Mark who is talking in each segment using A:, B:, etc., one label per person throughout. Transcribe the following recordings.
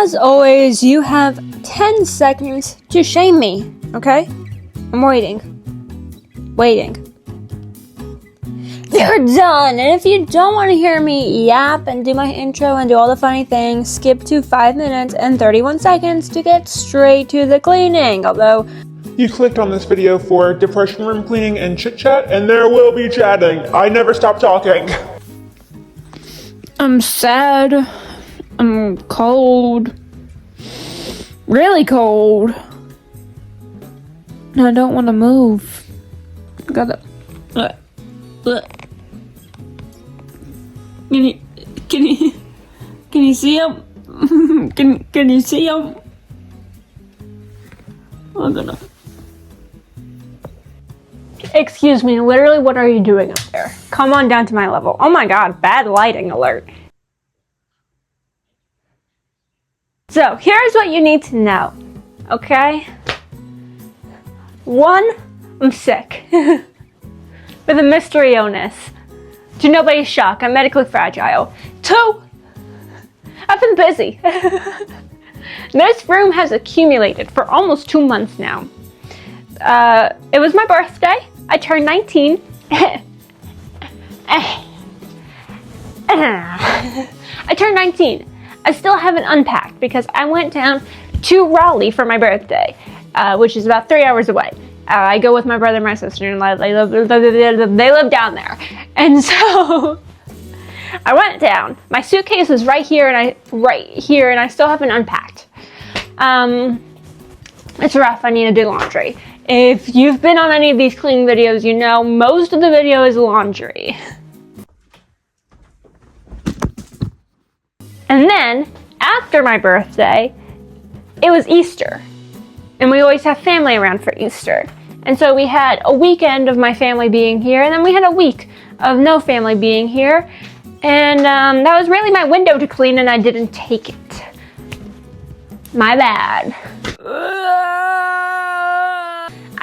A: as always, you have 10 seconds to shame me, okay? I'm waiting. They're done! And if you don't want to hear me yap and do my intro and do all the funny things, skip to 5 minutes and 31 seconds to get straight to the cleaning. Although,
B: you clicked on this video for depression room cleaning and chit chat, and there will be chatting. I never stop talking.
A: I'm sad. I'm cold. Really cold. And I don't want to move. Gotta. Can you see him? Can you see him? I'm gonna. Excuse me, literally, what are you doing up there? Come on down to my level. Oh my god, bad lighting alert. So, here's what you need to know, okay? 1, I'm sick. With a mystery illness. To nobody's shock, I'm medically fragile. 2, I've been busy. This room has accumulated for almost 2 months now. It was my birthday. I turned 19. I turned 19. I still haven't unpacked because I went down to Raleigh for my birthday, which is about 3 hours away. I go with my brother and my sister, and they live down there. And so I went down. My suitcase is right here, and I still haven't unpacked. It's rough. I need to do laundry. If you've been on any of these cleaning videos, you know most of the video is laundry. And then, after my birthday, it was Easter. And we always have family around for Easter. And so we had a weekend of my family being here, and then we had a week of no family being here. And that was really my window to clean, and I didn't take it. My bad.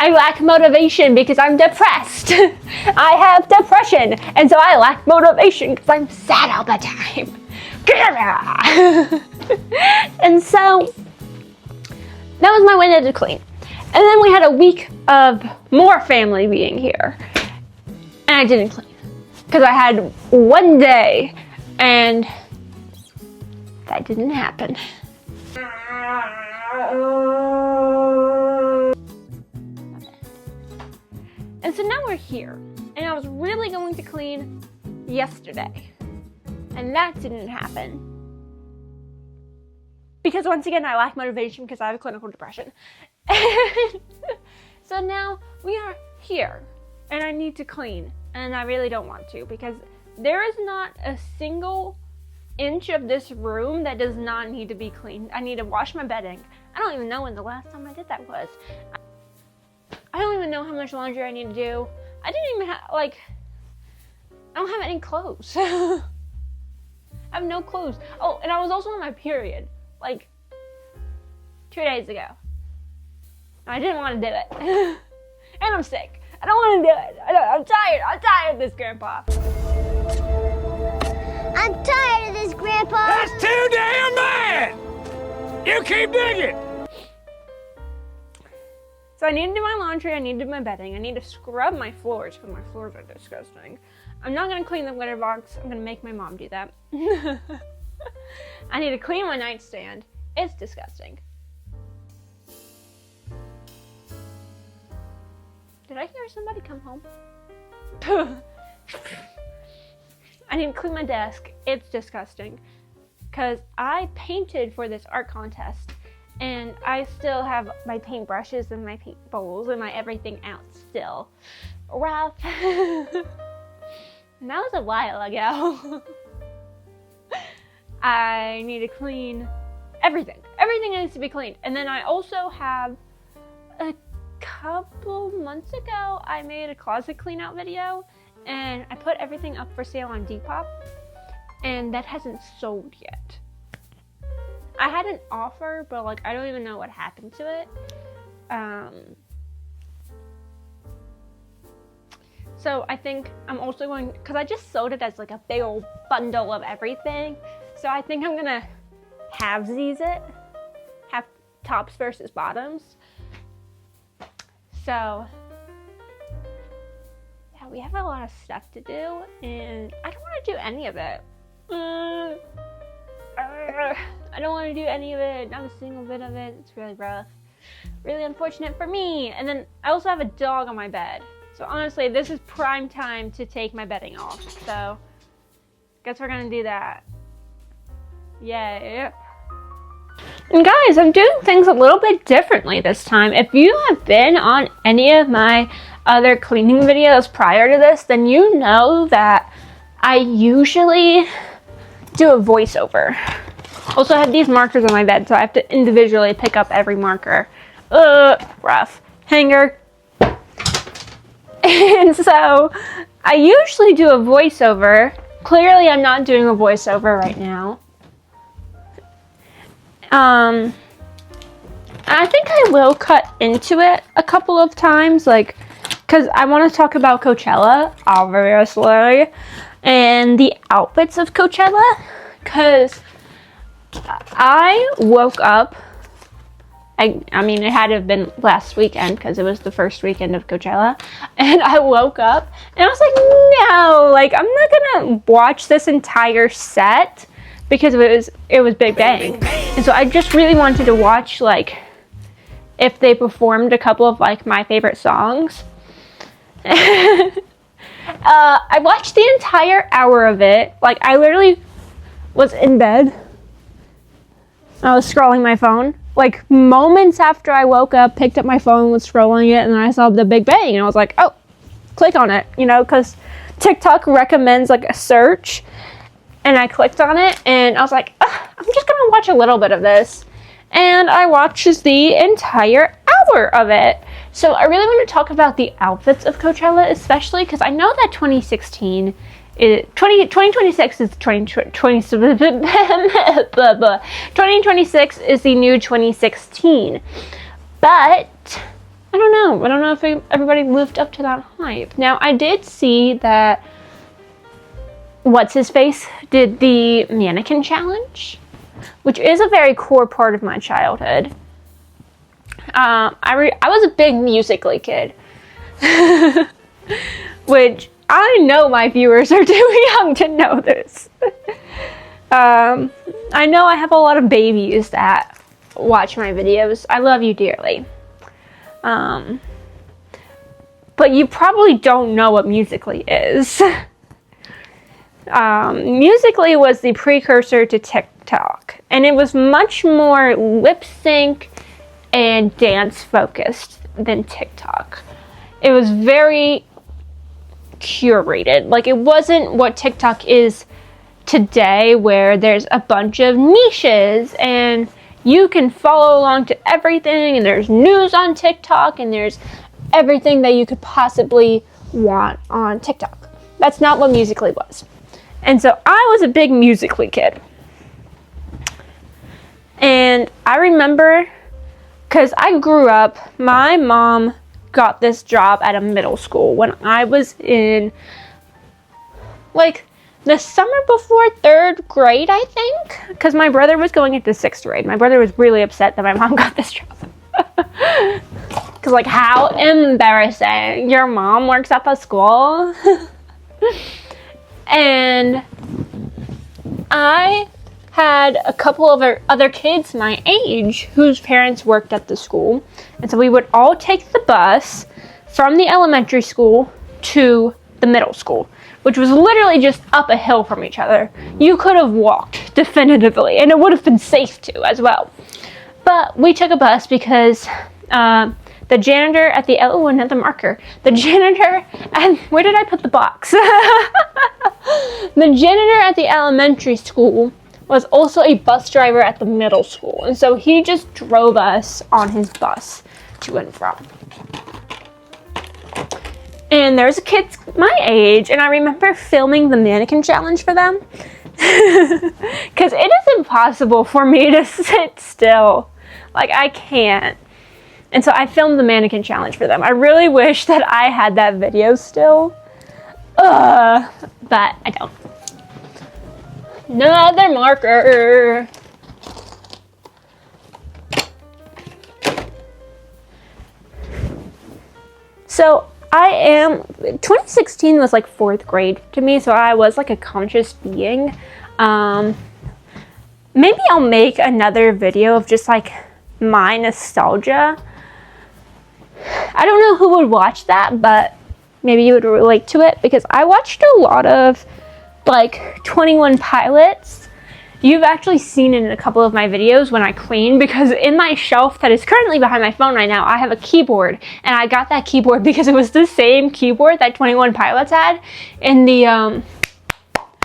A: I lack motivation because I'm depressed. I have depression, and so I lack motivation because I'm sad all the time. And so that was my window to clean. And then we had a week of more family being here, and I didn't clean because I had one day, and that didn't happen. And so now we're here, and I was really going to clean yesterday, and that didn't happen. Because once again, I lack motivation because I have clinical depression. So now we are here, and I need to clean, and I really don't want to because there is not a single inch of this room that does not need to be cleaned. I need to wash my bedding. I don't even know when the last time I did that was. I don't even know how much laundry I need to do. I didn't even have, I don't have any clothes. I have no clothes. Oh, and I was also on my period, 2 days ago. I didn't want to do it. And I'm sick. I don't want to do it. I'm tired. I'm tired of this, Grandpa.
C: I'm tired of this, Grandpa.
D: That's too damn bad. You keep digging.
A: So I need to do my laundry, I need to do my bedding, I need to scrub my floors because my floors are disgusting. I'm not going to clean the litter box, I'm going to make my mom do that. I need to clean my nightstand. It's disgusting. Did I hear somebody come home? I need to clean my desk. It's disgusting. Because I painted for this art contest. And I still have my paintbrushes and my paint bowls and my everything out still. Rough. And that was a while ago. I need to clean everything. Everything needs to be cleaned. And then I also have a couple months ago, I made a closet clean out video. And I put everything up for sale on Depop. And that hasn't sold yet. I had an offer, but I don't even know what happened to it. So I think I'm also going, because I just sold it as a big old bundle of everything. So I think I'm gonna halvesies it. Half tops versus bottoms. So, yeah, we have a lot of stuff to do, and I don't want to do any of it. I don't want to do any of it, not a single bit of it. It's really rough. Really unfortunate for me. And then I also have a dog on my bed. So honestly, this is prime time to take my bedding off. So, guess we're gonna do that. Yay. And guys, I'm doing things a little bit differently this time. If you have been on any of my other cleaning videos prior to this, then you know that I usually do a voiceover. Also, I have these markers on my bed, so I have to individually pick up every marker. Rough. Hanger. And so, I usually do a voiceover. Clearly, I'm not doing a voiceover right now. I think I will cut into it a couple of times, like, because I want to talk about Coachella, obviously, and the outfits of Coachella, because I woke up, I mean, it had to have been last weekend, because it was the first weekend of Coachella, and I woke up, and I was like, no, like, I'm not gonna watch this entire set, because it was Big Bang. And so I just really wanted to watch, like, if they performed a couple of, like, my favorite songs. I watched the entire hour of it. Like, I literally was in bed. I was scrolling my phone. Like, moments after I woke up, picked up my phone, was scrolling it, and then I saw the Big Bang. And I was like, oh, click on it, you know, because TikTok recommends, like, a search. And I clicked on it, and I was like, I'm just going to watch a little bit of this. And I watched the entire hour of it. So I really want to talk about the outfits of Coachella, especially because I know that 2026 is 2026 is the new 2016. But I don't know. I don't know if everybody lived up to that hype. Now, I did see that What's-His-Face did the mannequin challenge, which is a very core part of my childhood. I was a big Musical.ly kid, which I know my viewers are too young to know this. I know I have a lot of babies that watch my videos. I love you dearly. But you probably don't know what Musical.ly is. Musical.ly was the precursor to TikTok, and it was much more lip sync and dance focused than TikTok. It was very curated. Like, it wasn't what TikTok is today, where there's a bunch of niches and you can follow along to everything, and there's news on TikTok, and there's everything that you could possibly want on TikTok. That's not what Musical.ly was. And so I was a big Musical.ly kid. And I remember, because I grew up, my mom got this job at a middle school when I was in, like, the summer before 3rd grade, I think. Because my brother was going into 6th grade. My brother was really upset that my mom got this job. Because, like, how embarrassing. Your mom works at the school? And I had a couple of other kids my age whose parents worked at the school. And so we would all take the bus from the elementary school to the middle school, which was literally just up a hill from each other. You could have walked definitively, and it would have been safe to as well. But we took a bus because the janitor at the not the marker. The janitor, and where did I put the box? The janitor at the elementary school was also a bus driver at the middle school. And so he just drove us on his bus to and from. And there's kids my age, and I remember filming the mannequin challenge for them. Because it is impossible for me to sit still. Like, I can't. And so I filmed the mannequin challenge for them. I really wish that I had that video still. But I don't. Another marker. So 2016 was like 4th grade to me, so I was like a conscious being. Maybe I'll make another video of just like my nostalgia. I don't know who would watch that, but maybe you would relate to it, because I watched a lot of like 21 Pilots. You've actually seen it in a couple of my videos when I clean, because in my shelf that is currently behind my phone right now, I have a keyboard, and I got that keyboard because it was the same keyboard that 21 Pilots had in the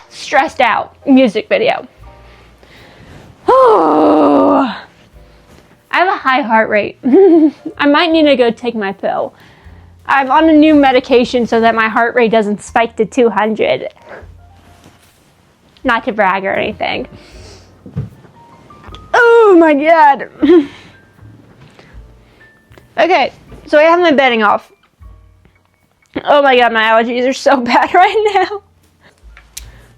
A: Stressed Out music video. Oh, I have a high heart rate. I might need to go take my pill. I'm on a new medication so that my heart rate doesn't spike to 200. Not to brag or anything. Oh my god. Okay, so I have my bedding off. Oh my god, my allergies are so bad right now.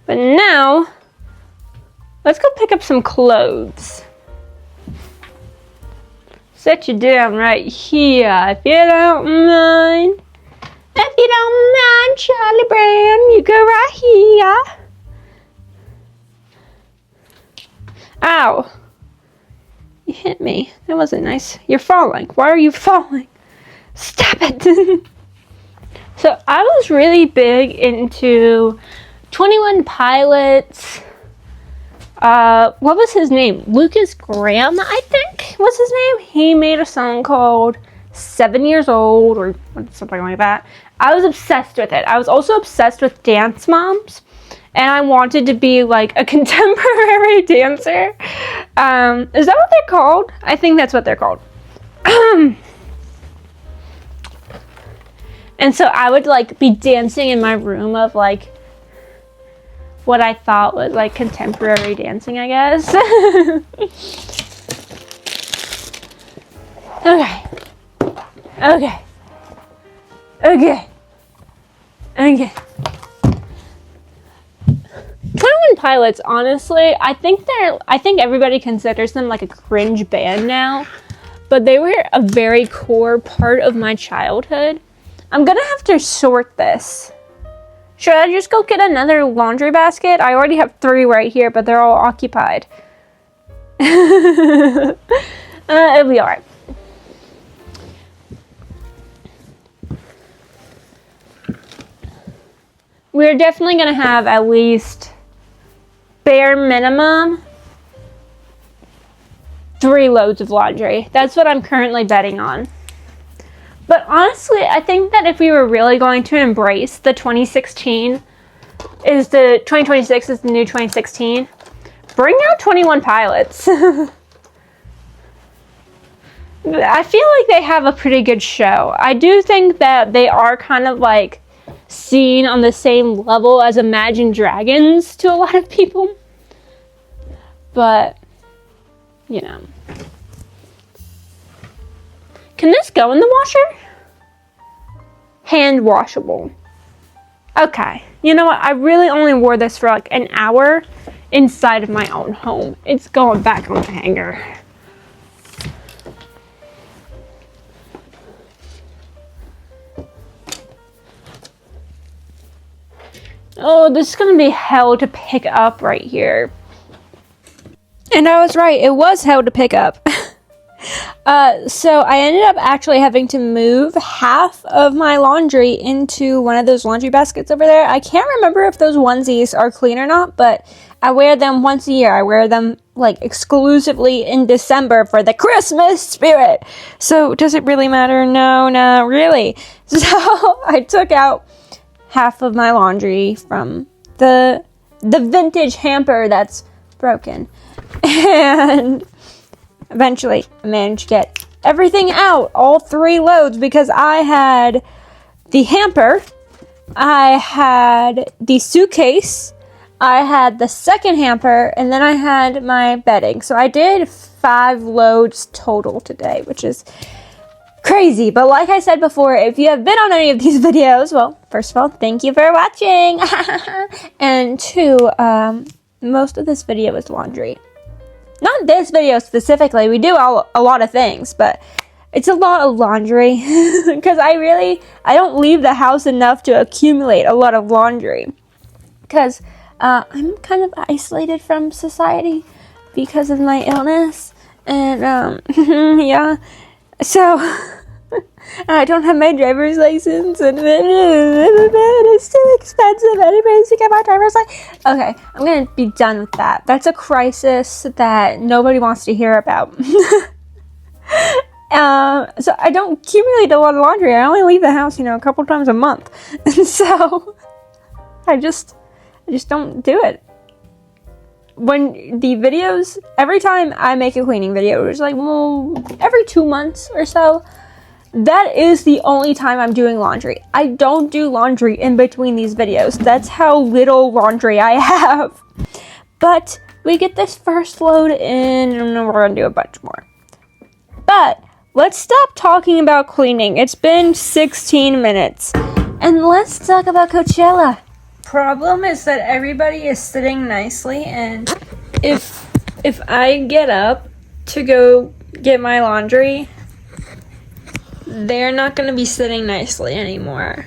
A: But now, let's go pick up some clothes. Set you down right here, if you don't mind. If you don't mind, Charlie Brown, you go right here. Ow. You hit me. That wasn't nice. You're falling. Why are you falling? Stop it. So I was really big into 21 Pilots. What was his name? Lucas Graham, I think was his name. He made a song called 7 Years Old or something like that. I was obsessed with it. I was also obsessed with Dance Moms, and I wanted to be like a contemporary dancer. Is that what they're called? I think that's what they're called. And so I would like be dancing in my room of like what I thought was like contemporary dancing, I guess. Okay. 21 Pilots, honestly, I think everybody considers them like a cringe band now, but they were a very core part of my childhood. I'm gonna have to sort this. Should I just go get another laundry basket? I already have 3 right here, but they're all occupied. It'll be alright. We're definitely going to have at least, bare minimum, 3 loads of laundry. That's what I'm currently betting on. But honestly, I think that if we were really going to embrace the 2026 is the new 2016, bring out 21 Pilots. I feel like they have a pretty good show. I do think that they are kind of like seen on the same level as Imagine Dragons to a lot of people. But, you know. Can this go in the washer? Hand washable. Okay. You know what? I really only wore this for like an hour inside of my own home. It's going back on the hanger. Oh, this is going to be hell to pick up right here. And I was right. It was hell to pick up. So I ended up actually having to move half of my laundry into one of those laundry baskets over there. I can't remember if those onesies are clean or not, but I wear them once a year. I wear them like exclusively in December for the Christmas spirit. So does it really matter? No, not really. So I took out half of my laundry from the vintage hamper that's broken. And eventually I managed to get everything out, all 3 loads, because I had the hamper, I had the suitcase, I had the second hamper, and then I had my bedding. So I did 5 loads total today, which is crazy. But like I said before, if you have been on any of these videos, well, first of all, thank you for watching. And 2, most of this video is laundry. Not this video specifically. We do a lot of things, but it's a lot of laundry because I don't leave the house enough to accumulate a lot of laundry because I'm kind of isolated from society because of my illness, and yeah, so I don't have my driver's license, and it's too expensive anyways to get my driver's license. Okay, I'm gonna be done with that. That's a crisis that nobody wants to hear about. So I don't accumulate a lot of laundry. I only leave the house, a couple times a month, and so I just don't do it. When the videos, every time I make a cleaning video, it's like, every 2 months or so, that is the only time I'm doing laundry. I don't do laundry in between these videos. That's how little laundry I have. But we get this first load in, and then we're gonna do a bunch more. But let's stop talking about cleaning. It's been 16 minutes. And let's talk about Coachella. Problem is that everybody is sitting nicely, and if I get up to go get my laundry, they're not going to be sitting nicely anymore.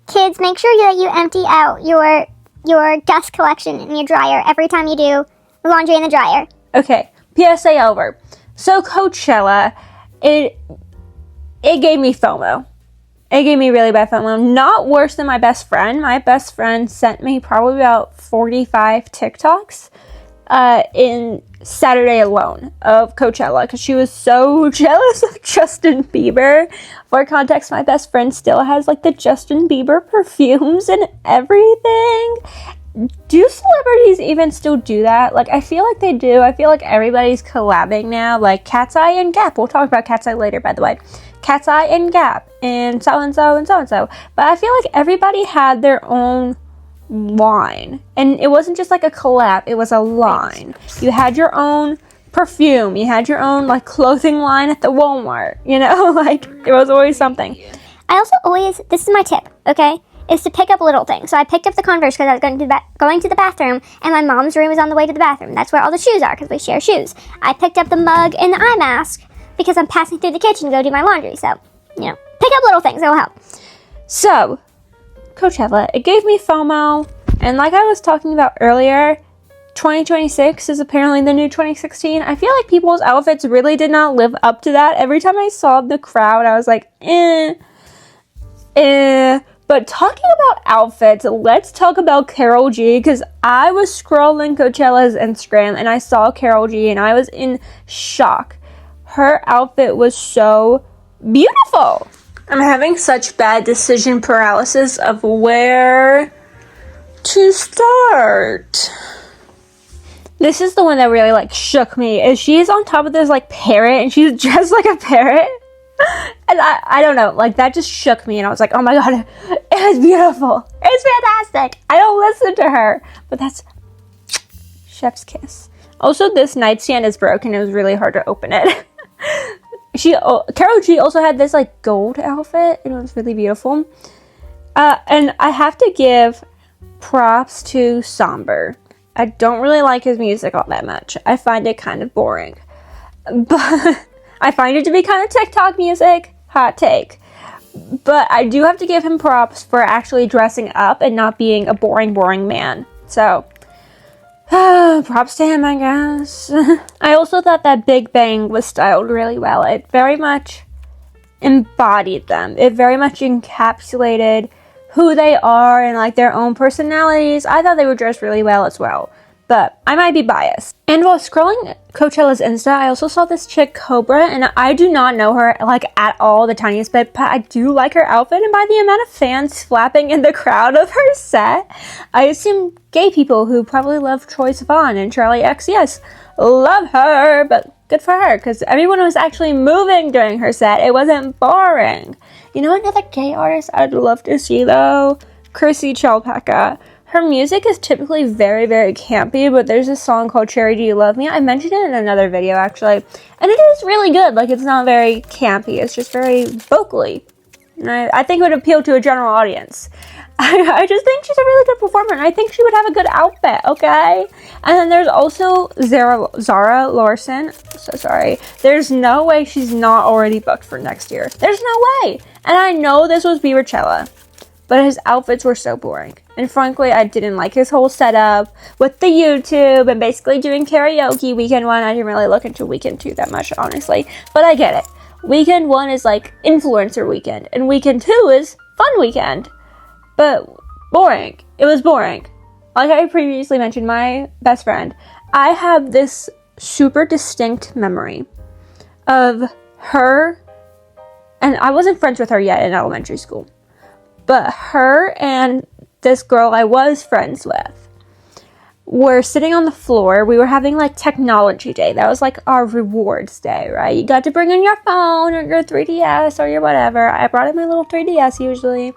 C: Kids, make sure that you empty out your dust collection in your dryer every time you do laundry in the dryer.
A: Okay, PSA over. So Coachella, it gave me FOMO. It gave me really bad FOMO. Not worse than my best friend. My best friend sent me probably about 45 TikToks in Saturday alone of Coachella because she was so jealous of Justin Bieber. For context, my best friend still has like the Justin Bieber perfumes and everything. Do celebrities even still do that? Like, I feel like they do. I feel like everybody's collabing now. Like Cat's Eye and Gap. We'll talk about Cat's Eye later, by the way. Cat's Eye and Gap and so-and-so and so-and-so. But I feel like everybody had their own line. And it wasn't just like a collab. It was a line. You had your own perfume. You had your own, like, clothing line at the Walmart. Like, there was always something.
C: I also always, this is my tip, okay, is to pick up little things. So I picked up the Converse because I was going to the bathroom, and my mom's room is on the way to the bathroom. That's where all the shoes are because we share shoes. I picked up the mug and the eye mask because I'm passing through the kitchen to go do my laundry. So, pick up little things. It'll help.
A: So, Coachella, it gave me FOMO. And like I was talking about earlier, 2026 is apparently the new 2016. I feel like people's outfits really did not live up to that. Every time I saw the crowd, I was like, But talking about outfits, let's talk about Karol G, because I was scrolling Coachella's Instagram and I saw Karol G and I was in shock. Her outfit was so beautiful. I'm having such bad decision paralysis of where to start. This is the one that really shook me. Is she's on top of this parrot and she's dressed like a parrot. And I don't know, that just shook me, and I was like, oh my god, it was beautiful. It's fantastic. I don't listen to her, but that's chef's kiss. Also, this nightstand is broken. It was really hard to open it. Karol G also had this gold outfit, and it was really beautiful. And I have to give props to Somber. I don't really like his music all that much. I find it kind of boring, but I find it to be kind of TikTok music. Hot take. But I do have to give him props for actually dressing up and not being a boring man. So, props to him, I guess. I also thought that Big Bang was styled really well. It very much embodied them. It very much encapsulated who they are and their own personalities. I thought they were dressed really well as well. But I might be biased. And while scrolling Coachella's Insta, I also saw this chick, Cobra, and I do not know her, at all, the tiniest bit, but I do like her outfit, and by the amount of fans flapping in the crowd of her set, I assume gay people who probably love Troye Sivan and Charlie XCX love her, but good for her, because everyone was actually moving during her set. It wasn't boring. You know another gay artist I'd love to see, though? Chrissy Chalpaka. Her music is typically very, very campy, but there's a song called Cherry Do You Love Me? I mentioned it in another video, actually. And it is really good. It's not very campy. It's just very vocally. And I think it would appeal to a general audience. I just think she's a really good performer, and I think she would have a good outfit, okay? And then there's also Zara Larson. So sorry. There's no way she's not already booked for next year. There's no way. And I know this was Coachella, but his outfits were so boring. And frankly, I didn't like his whole setup with the YouTube and basically doing karaoke. Weekend 1, I didn't really look into Weekend 2 that much, honestly. But I get it. Weekend 1 is like influencer weekend, and Weekend 2 is fun weekend. But boring. It was boring. Like I previously mentioned, my best friend, I have this super distinct memory of her, and I wasn't friends with her yet in elementary school, but her and this girl I was friends with were sitting on the floor. We were having like technology day. That was like our rewards day, right? You got to bring in your phone or your 3DS or your whatever. I brought in my little 3DS usually.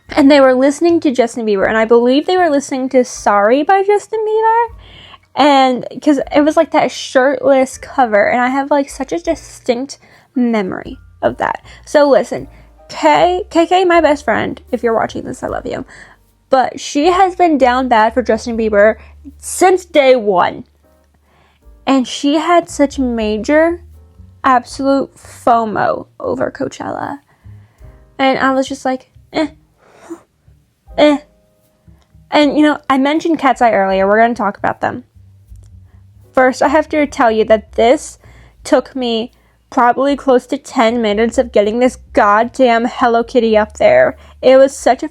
A: And they were listening to Justin Bieber, and I believe they were listening to Sorry by Justin Bieber. And because it was like that shirtless cover, and I have like such a distinct memory of that. So listen, KK, my best friend, if you're watching this, I love you. But she has been down bad for Justin Bieber since day one. And she had such major, absolute FOMO over Coachella. And I was just like, And, you know, I mentioned Cat's Eye earlier. We're going to talk about them. First, I have to tell you that this took me probably close to 10 minutes of getting this goddamn Hello Kitty up there. It was such a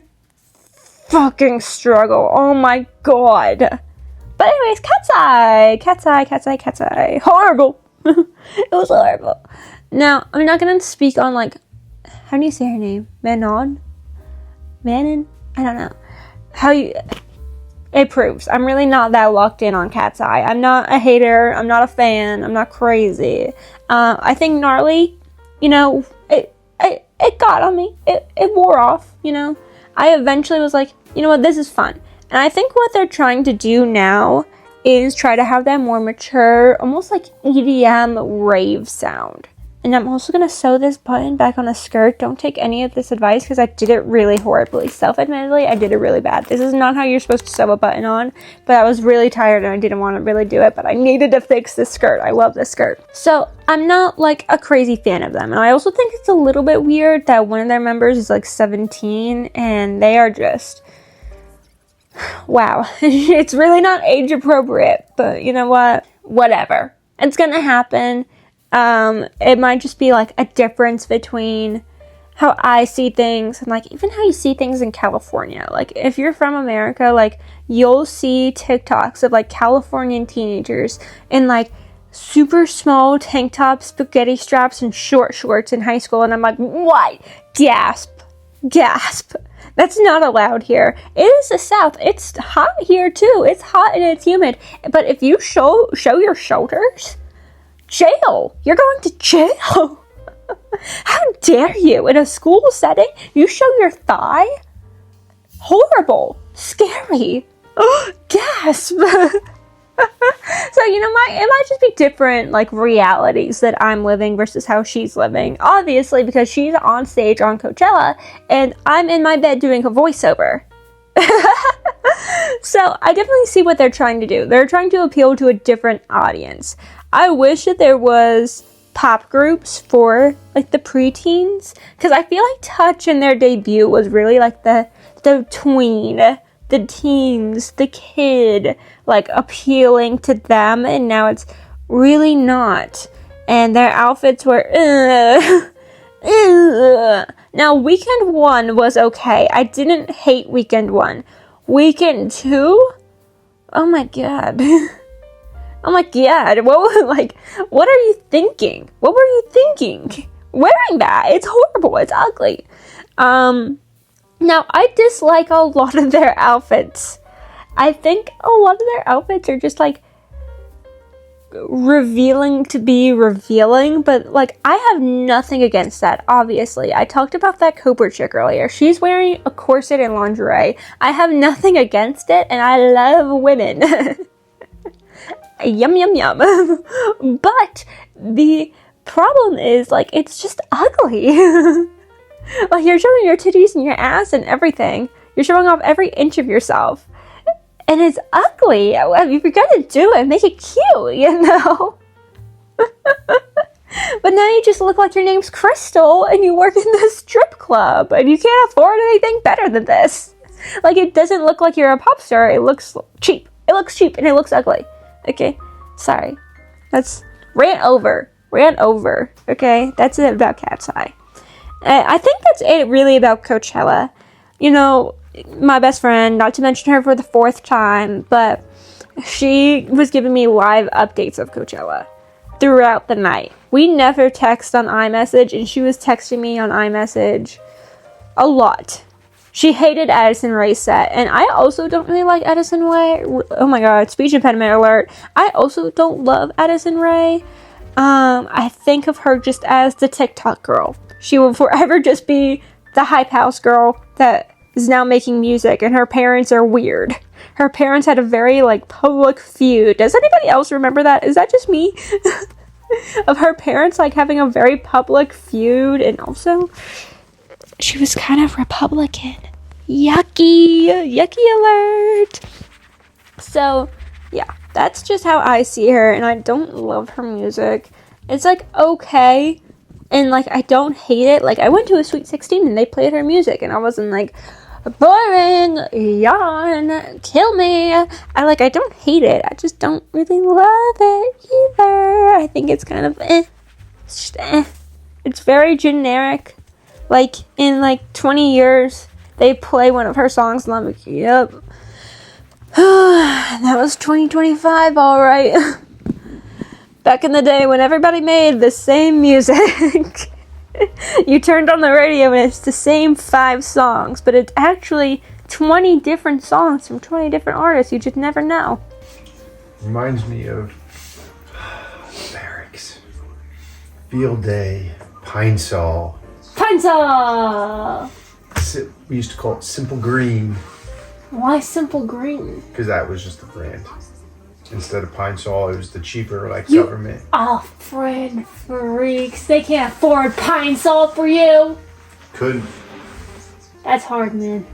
A: fucking struggle. Oh my god. But anyways, Cat's Eye. Horrible. It was horrible. Now, I'm not going to speak on, like, how do you say her name? Manon? I don't know. It proves I'm really not that locked in on Cat's Eye. I'm not a hater. I'm not a fan. I'm not crazy. I think Gnarly, you know, it got on me. It wore off, you know. I eventually was like, you know what, this is fun. And I think what they're trying to do now is try to have that more mature, almost like EDM rave sound. And I'm also going to sew this button back on the skirt. Don't take any of this advice because I did it really horribly. Self-admittedly, I did it really bad. This is not how you're supposed to sew a button on. But I was really tired and I didn't want to really do it. But I needed to fix this skirt. I love this skirt. So I'm not like a crazy fan of them. And I also think it's a little bit weird that one of their members is like 17. And they are just... wow. It's really not age appropriate. But you know what? Whatever. It's going to happen. It might just be like a difference between how I see things and like even how you see things in California. Like if you're from America, like you'll see TikToks of like Californian teenagers in like super small tank tops, spaghetti straps, and short shorts in high school. And I'm like, what? Gasp. That's not allowed here. It is the South. It's hot here too. It's hot and it's humid. But if you show your shoulders, jail. You're going to jail. How dare you? In a school setting, you show your thigh? Horrible. Scary. Gasp. So, you know, it might just be different, like, realities that I'm living versus how she's living. Obviously, because she's on stage on Coachella, and I'm in my bed doing a voiceover. So, I definitely see what they're trying to do. They're trying to appeal to a different audience. I wish that there was pop groups for, like, the preteens. Because I feel like Touch in their debut was really, like, the tween, the teens, the kid, like, appealing to them. And now it's really not. And their outfits were, Now, Weekend 1 was okay. I didn't hate Weekend 1. Weekend 2? Oh my god. Oh my god, what are you thinking? What were you thinking? Wearing that, it's horrible, it's ugly. Now, I dislike a lot of their outfits. I think a lot of their outfits are just, like, revealing to be revealing, but, like, I have nothing against that, obviously. I talked about that Cobra chick earlier. She's wearing a corset and lingerie. I have nothing against it, and I love women. Yum, yum, yum. But the problem is, like, it's just ugly. Like, you're showing your titties and your ass and everything. You're showing off every inch of yourself. And it's ugly. I mean, if you're gonna do it, make it cute, you know? But now you just look like your name's Crystal and you work in the strip club and you can't afford anything better than this. Like, it doesn't look like you're a pop star. It looks cheap. It looks cheap and it looks ugly. Okay? Sorry. That's rant over. Okay? That's it about Cat's Eye. I think that's it really about Coachella. You know, my best friend, not to mention her for the 4th time, but she was giving me live updates of Coachella throughout the night. We never text on iMessage, and she was texting me on iMessage a lot. She hated Addison Rae's set, and I also don't really like Addison Rae. Oh my god, speech impediment alert. I also don't love Addison Rae. I think of her just as the TikTok girl. She will forever just be the hype house girl that is now making music, and her parents are weird. Her parents had a very, like, public feud. Does anybody else remember that? Is that just me? Of her parents, like, having a very public feud, and also, she was kind of Republican. Yucky alert. So, yeah, that's just how I see her, and I don't love her music. It's, like, okay, and, like, I don't hate it. Like, I went to a Sweet 16, and they played her music, and I wasn't, like, boring, yawn, kill me. I don't hate it. I just don't really love it either. I think it's kind of It's just It's very generic. Like, in, 20 years, they play one of her songs, and I'm like, yep. That was 2025, alright. Back in the day when everybody made the same music. You turned on the radio and it's the same 5 songs, but it's actually 20 different songs from 20 different artists. You just never know.
E: Reminds me of barracks, field day, Pine Sol. We used to call it Simple Green.
A: Why Simple Green?
E: Because that was just the brand. Instead of Pine Sol, it was the cheaper, government.
A: Oh, friend freaks. They can't afford Pine Sol for you.
E: Couldn't.
A: That's hard, man.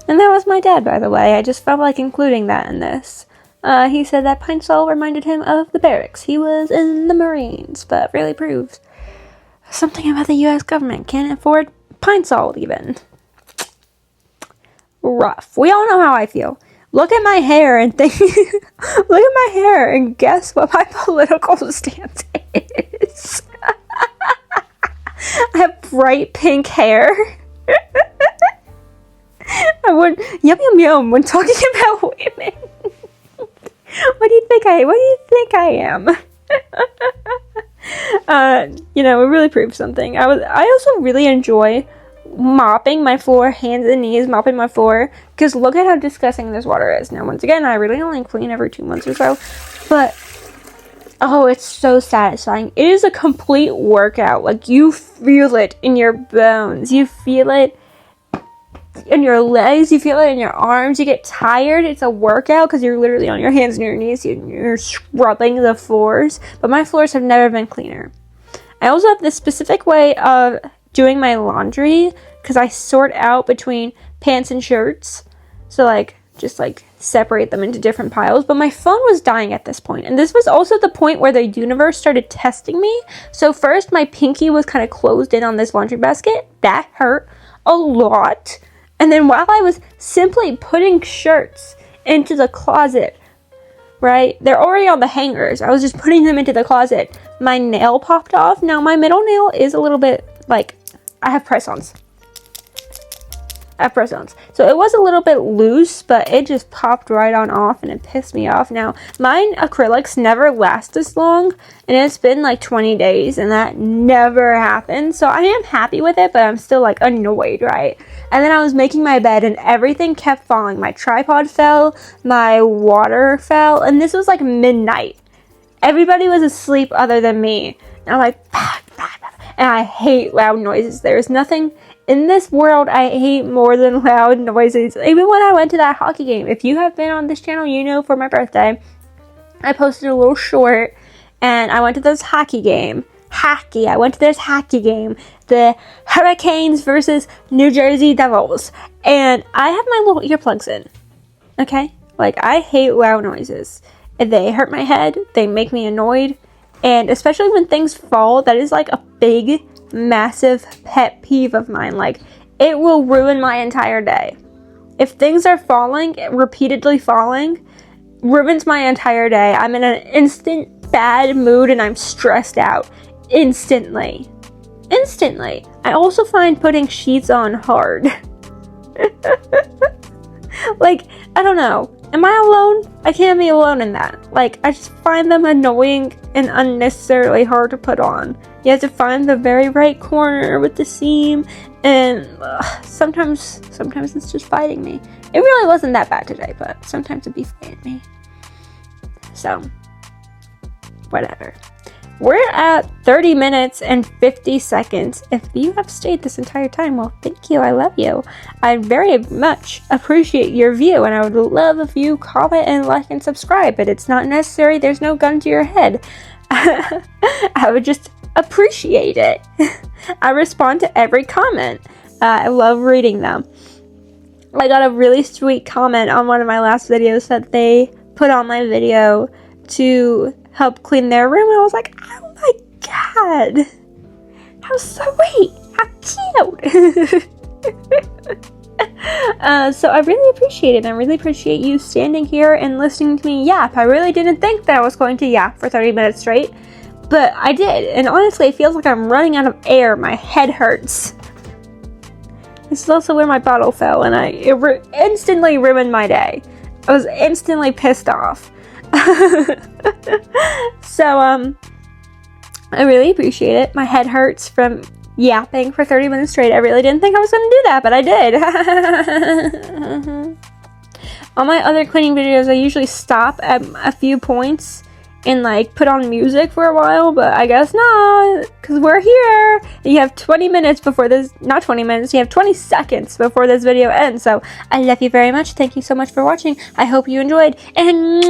A: And that was my dad, by the way. I just felt like including that in this. He said that Pine Sol reminded him of the barracks. He was in the Marines, but really proves something about the U.S. government can't afford Pine Sol, even. Rough. We all know how I feel. Look at my hair and think. Look at my hair and guess what my political stance is. I have bright pink hair. I would yum when talking about women. What do you think I am? It really proves something. I also really enjoy mopping my floor, hands and knees, mopping my floor, because look at how disgusting this water is. Now, once again, I really only clean every 2 months or so, but oh, it's so satisfying. It is a complete workout. Like, you feel it in your bones, you feel it in your legs, you feel it in your arms. You get tired. It's a workout because you're literally on your hands and your knees, you're scrubbing the floors. But my floors have never been cleaner. I also have this specific way of doing my laundry because I sort out between pants and shirts, so just separate them into different piles. But my phone was dying at this point, and this was also the point where the universe started testing me. So first my pinky was kind of closed in on this laundry basket. That hurt a lot. And then while I was simply putting shirts into the closet, right, they're already on the hangers, I was just putting them into the closet, my nail popped off. Now my middle nail is a little bit I have press-ons. So it was a little bit loose, but it just popped right on off and it pissed me off. Now, mine acrylics never last this long, and it's been 20 days and that never happened. So I am happy with it, but I'm still annoyed, right? And then I was making my bed and everything kept falling. My tripod fell, my water fell, and this was midnight. Everybody was asleep other than me. And I'm and I hate loud noises. There's nothing in this world I hate more than loud noises. Even when I went to that hockey game. If you have been on this channel, you know for my birthday, I posted a little short and I went to this hockey game
C: hockey. I went to this hockey game, the Hurricanes versus New Jersey Devils, and I have my little earplugs in, okay? Like, I hate loud noises. They hurt my head, they make me annoyed, and especially when things fall, that is like a big, massive pet peeve of mine. Like, it will ruin my entire day. If things are falling, repeatedly falling, ruins my entire day. I'm in an instant bad mood and I'm stressed out. Instantly. I also find putting sheets on hard. Like, I don't know. Am I alone? I can't be alone in that. Like, I just find them annoying and unnecessarily hard to put on. You have to find the very right corner with the seam, and sometimes it's just biting me. It really wasn't that bad today, but sometimes it'd be biting me. So, whatever. We're at 30 minutes and 50 seconds. If you have stayed this entire time, well, thank you. I love you. I very much appreciate your view, and I would love if you comment and like and subscribe, but it's not necessary. There's no gun to your head. I would just appreciate it. I respond to every comment. I love reading them. I got a really sweet comment on one of my last videos that they put on my video to help clean their room, and I was like, oh my god, how sweet, how cute. So I really appreciate it. I really appreciate you standing here and listening to me yap. I really didn't think that I was going to yap for 30 minutes straight, but I did, and honestly it feels like I'm running out of air. My head hurts. This is also where my bottle fell, and it instantly ruined my day. I was instantly pissed off. So, I really appreciate it. My head hurts from yapping for 30 minutes straight. I really didn't think I was going to do that, but I did. On my other cleaning videos, I usually stop at a few points and, like, put on music for a while, but I guess not, because we're here. You have 20 minutes before this, not 20 minutes, you have 20 seconds before this video ends, so I love you very much. Thank you so much for watching. I hope you enjoyed, and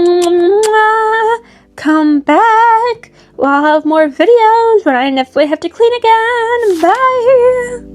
C: come back. We'll have more videos when I have to clean again. Bye.